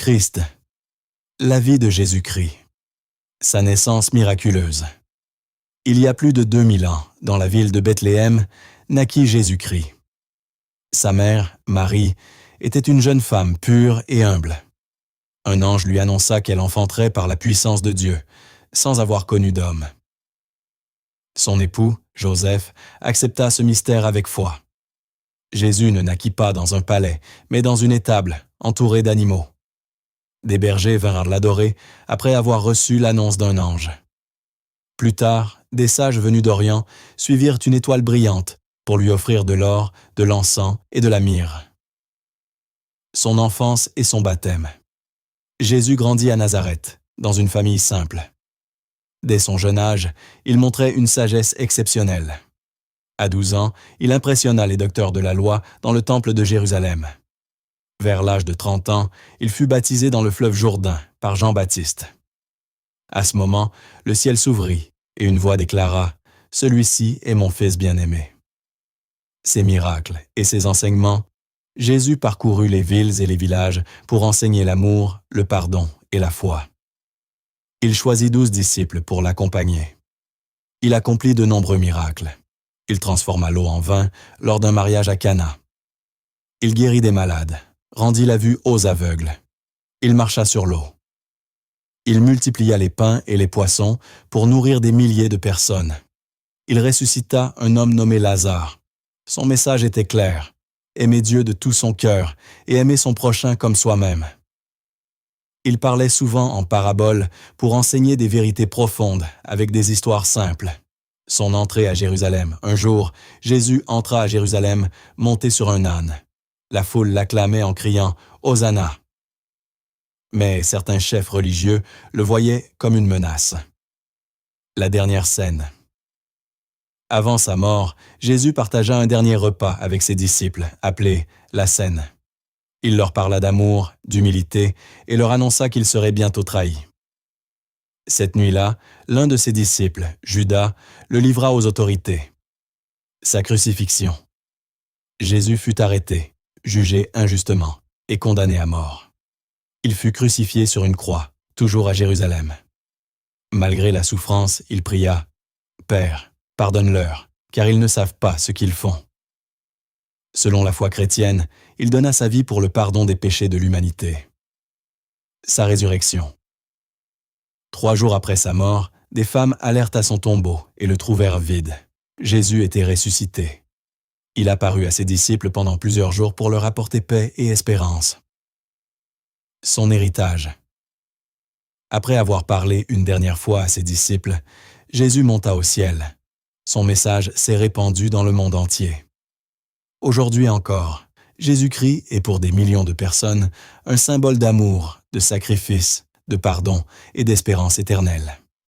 Christ. La vie de Jésus-Christ. Sa naissance miraculeuse. Il y a plus de 2000 ans, dans la ville de Bethléem, naquit Jésus-Christ. Sa mère, Marie, était une jeune femme pure et humble. Un ange lui annonça qu'elle enfanterait par la puissance de Dieu, sans avoir connu d'homme. Son époux, Joseph, accepta ce mystère avec foi. Jésus ne naquit pas dans un palais, mais dans une étable, entourée d'animaux. Des bergers vinrent l'adorer après avoir reçu l'annonce d'un ange. Plus tard, des sages venus d'Orient suivirent une étoile brillante pour lui offrir de l'or, de l'encens et de la myrrhe. Son enfance et son baptême. Jésus grandit à Nazareth, dans une famille simple. Dès son jeune âge, il montrait une sagesse exceptionnelle. À 12 ans, il impressionna les docteurs de la loi dans le temple de Jérusalem. Vers l'âge de 30 ans, il fut baptisé dans le fleuve Jourdain par Jean-Baptiste. À ce moment, le ciel s'ouvrit et une voix déclara « Celui-ci est mon fils bien-aimé ». Ses miracles et ses enseignements, Jésus parcourut les villes et les villages pour enseigner l'amour, le pardon et la foi. Il choisit 12 disciples pour l'accompagner. Il accomplit de nombreux miracles. Il transforma l'eau en vin lors d'un mariage à Cana. Il guérit des malades, rendit la vue aux aveugles. Il marcha sur l'eau. Il multiplia les pains et les poissons pour nourrir des milliers de personnes. Il ressuscita un homme nommé Lazare. Son message était clair. Aimer Dieu de tout son cœur et aimer son prochain comme soi-même. Il parlait souvent en paraboles pour enseigner des vérités profondes avec des histoires simples. Son entrée à Jérusalem. Un jour, Jésus entra à Jérusalem monté sur un âne. La foule l'acclamait en criant « Hosanna ». Mais certains chefs religieux le voyaient comme une menace. La dernière scène. Avant sa mort, Jésus partagea un dernier repas avec ses disciples, appelé « la Cène ». Il leur parla d'amour, d'humilité et leur annonça qu'il serait bientôt trahi. Cette nuit-là, l'un de ses disciples, Judas, le livra aux autorités. Sa crucifixion. Jésus fut arrêté, jugé injustement et condamné à mort. Il fut crucifié sur une croix, toujours à Jérusalem. Malgré la souffrance, il pria « Père, pardonne-leur, car ils ne savent pas ce qu'ils font. » Selon la foi chrétienne, il donna sa vie pour le pardon des péchés de l'humanité. Sa résurrection. 3 jours après sa mort, des femmes allèrent à son tombeau et le trouvèrent vide. Jésus était ressuscité. Il apparut à ses disciples pendant plusieurs jours pour leur apporter paix et espérance. Son héritage. Après avoir parlé une dernière fois à ses disciples, Jésus monta au ciel. Son message s'est répandu dans le monde entier. Aujourd'hui encore, Jésus-Christ est pour des millions de personnes un symbole d'amour, de sacrifice, de pardon et d'espérance éternelle.